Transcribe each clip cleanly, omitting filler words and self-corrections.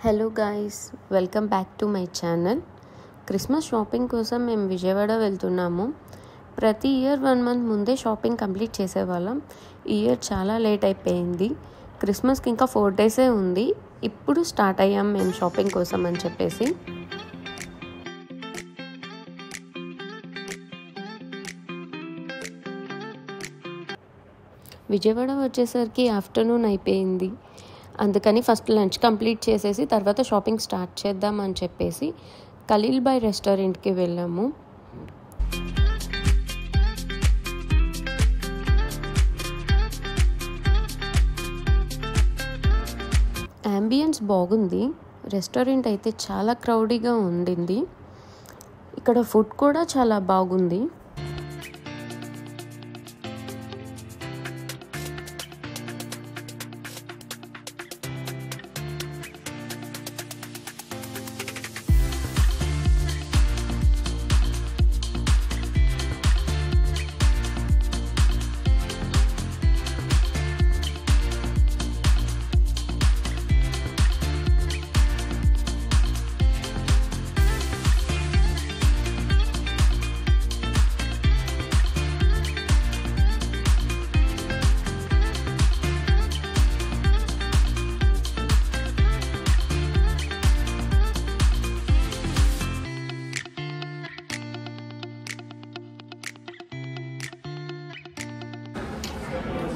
Hello guys, welcome back to my channel. Christmas shopping కోసం మేము విజయవాడ వెళ్తున్నాము. ప్రతి ఇయర్ 1 month ముందే షాపింగ్ కంప్లీట్ చేసేవాళ్ళం. ఈ ఇయర్ చాలా లేట్ అయిపోయింది. క్రిస్మస్కి ఇంకా 4 days ఉంది. ఇప్పుడు స్టార్ట్ అయ్యాం మేము షాపింగ్ కోసం అని చెప్పేసి. విజయవాడ వచ్చేసరికి ఆఫ్టర్నూన్ అయిపోయింది. అందుకని ఫస్ట్ లంచ్ కంప్లీట్ చేసేసి తర్వాత షాపింగ్ స్టార్ట్ చేద్దామని చెప్పేసి ఖలీల్ బాయ్ రెస్టారెంట్కి వెళ్ళాము. అంబియన్స్ బాగుంది. రెస్టారెంట్ అయితే చాలా క్రౌడీగా ఉండింది. ఇక్కడ ఫుడ్ కూడా చాలా బాగుంది.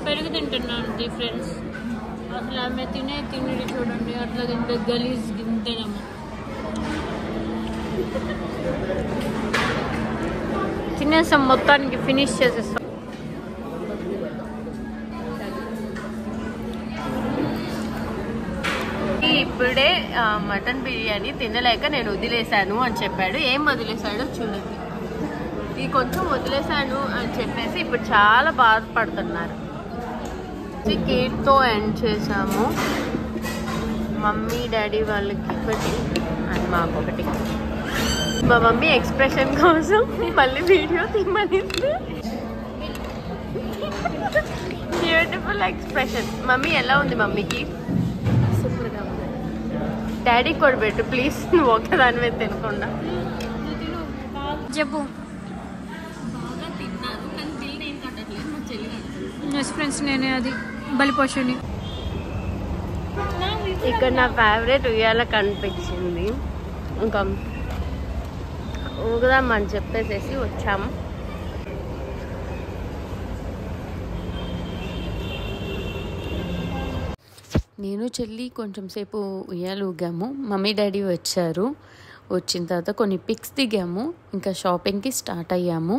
పెరుగు తింటున్నాను ఫ్రెండ్స్. అసలు ఆమె తిండి చూడండి, అట్లా తింటే గలీజ్ తింటేనేమో. తినేసాం, మొత్తానికి ఫినిష్ చేసేస్తాం. ఇప్పుడే మటన్ బిర్యానీ తినలేక నేను వదిలేశాను అని చెప్పాడు. ఏం వదిలేశాడో చూడండి. ఇది కొంచెం వదిలేశాను అని చెప్పేసి ఇప్పుడు చాలా బాధపడుతున్నారు. కేక్తో ఎండ్ చేసాము. మమ్మీ డాడీ వాళ్ళకి ఒకటి అండ్ మాకు ఒకటి. మా మమ్మీ ఎక్స్ప్రెషన్ కోసం మళ్ళీ వీడియో తీయమనిస్తే బ్యూటిఫుల్ ఎక్స్ప్రెషన్. మమ్మీ ఎలా ఉంది? మమ్మీకి సూపర్గా ఉంది. డాడీకి కూడా పెట్టు ప్లీజ్, నువ్వు ఒక్కదాని మీద తినకుండా చెప్పు. ఫ్రెండ్స్, నేనే అది బలిపోషని. ఇక్కడ నా ఫేవరెట్ ఉయ్యాల కనిపించింది. ఇంకా ఊగుదామని చెప్పేసేసి వచ్చాము. నేను చెల్లి కొంచెం సేపు ఉయ్యాలు ఊగాము. మమ్మీ డాడీ వచ్చారు. వచ్చిన తర్వాత కొన్ని పిక్స్ దిగాము. ఇంకా షాపింగ్కి స్టార్ట్ అయ్యాము.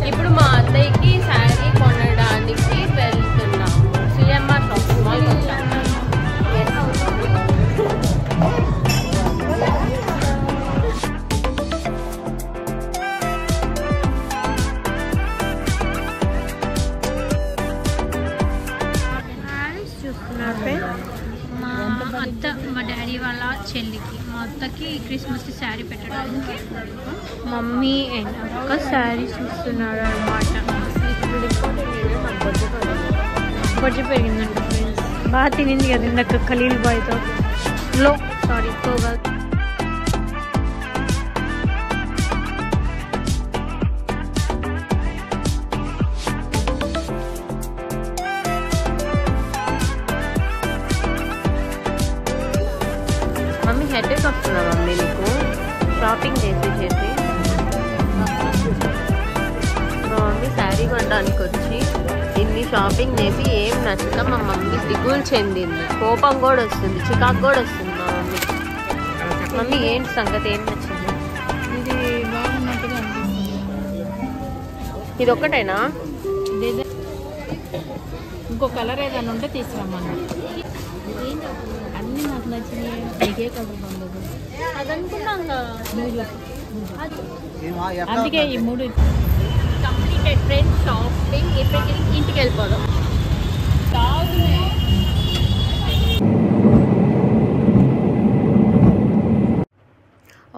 ఇప్పుడు మా అత్తయ్యకి శారీ కొనడానికి వెళ్తున్నాము. సిఎంఆర్ షాపింగ్ మాల్ వచ్చాము. మా డాడీ వాళ్ళ చెల్లికి, మా అత్తకి క్రిస్మస్కి శారీ పెట్టడానికి మమ్మీ అండ్ అక్క శారీ చూస్తున్నారు అనమాట. బొజ్జు పెరిగిందంట ఫ్రెండ్స్. బాగా తినింది కదా ఇందాక ఖలీల్ బాయ్తో. తో మమ్మీ హెడేక్ వస్తుందా మమ్మీ నీకు షాపింగ్ చేసి? మా మమ్మీ శారీ కొనడానికి వచ్చి ఇన్ని షాపింగ్ చేసి ఏం నచ్చక మా మమ్మీ దిగులు చెందింది. కోపం కూడా వస్తుంది, చికాకు కూడా వస్తుంది మా మమ్మీకి. మమ్మీ ఏంటి సంగతి? ఏం నచ్చింది? ఇది బాగున్నట్టుగా అనిపిస్తుంది. ఇది ఒక్కటేనా? ఇంకో కలర్ ఏదైనా ఉంటే తీసుకురమ్మన్నా. అన్నీ నాకు నచ్చినాయి. నీకే కలర్ బాగుండదు అదనుకున్నాను. అందుకే ఈ 3 కంప్లీటెడ్ ఫ్రెండ్స్. వెళ్ళిపోదాం.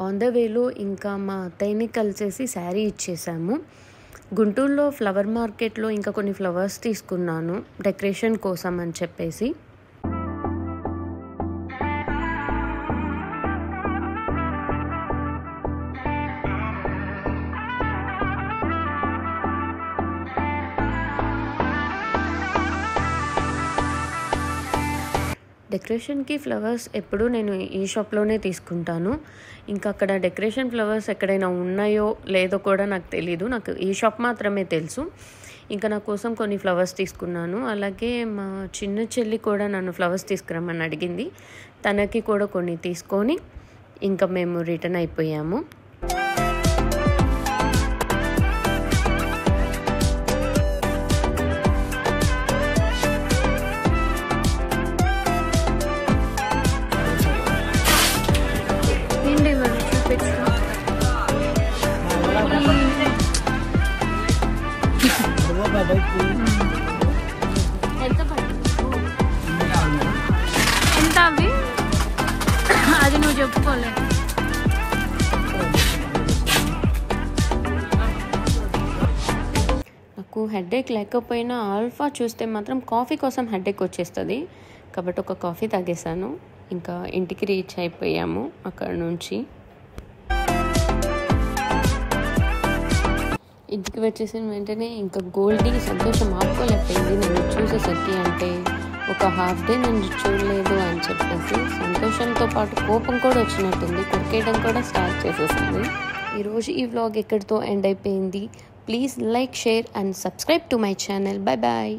ఆన్ ద వేలో ఇంకా మా అత్తయ్యని కలిసేసి శారీ ఇచ్చేసాము. గుంటూరులో ఫ్లవర్ మార్కెట్లో ఇంకా కొన్ని ఫ్లవర్స్ తీసుకున్నాను డెకరేషన్ కోసం అని చెప్పేసి. డెకరేషన్కి ఫ్లవర్స్ ఎప్పుడూ నేను ఈ షాప్లోనే తీసుకుంటాను. ఇంకా అక్కడ డెకరేషన్ ఫ్లవర్స్ ఎక్కడైనా ఉన్నాయో లేదో కూడా నాకు తెలీదు, నాకు ఈ షాప్ మాత్రమే తెలుసు. ఇంకా నా కోసం కొన్ని ఫ్లవర్స్ తీసుకున్నాను. అలాగే మా చిన్న చెల్లి కూడా నన్ను ఫ్లవర్స్ తీసుకురమ్మని అడిగింది. తనకి కూడా కొన్ని తీసుకొని ఇంకా మేము రిటర్న్ అయిపోయాము. ఎంత అవి? అది నువ్వు చెప్పుకోలే. నాకు హెడేక్ లేకపోయినా ఆల్ఫా చూస్తే మాత్రం కాఫీ కోసం హెడేక్ వచ్చేస్తుంది. కాబట్టి ఒక కాఫీ తాగేసాను. ఇంకా ఇంటికి రీచ్ అయిపోయాము అక్కడ నుంచి. ఇంటికి వచ్చేసిన వెంటనే ఇంకా గోల్డీ సంతోషం ఆపుకోలేకపోయింది నన్ను చూసేసరికి. అంటే ఒక హాఫ్ డే నన్ను చూడలేదు అని చెప్పేసి సంతోషంతో పాటు కోపం కూడా వచ్చినట్టుంది, కొరికేయడం కూడా స్టార్ట్ చేసేసింది. ఈరోజు ఈ వ్లాగ్ ఎక్కడితో ఎండ్ అయిపోయింది. Please like, share and subscribe to my channel. Bye bye.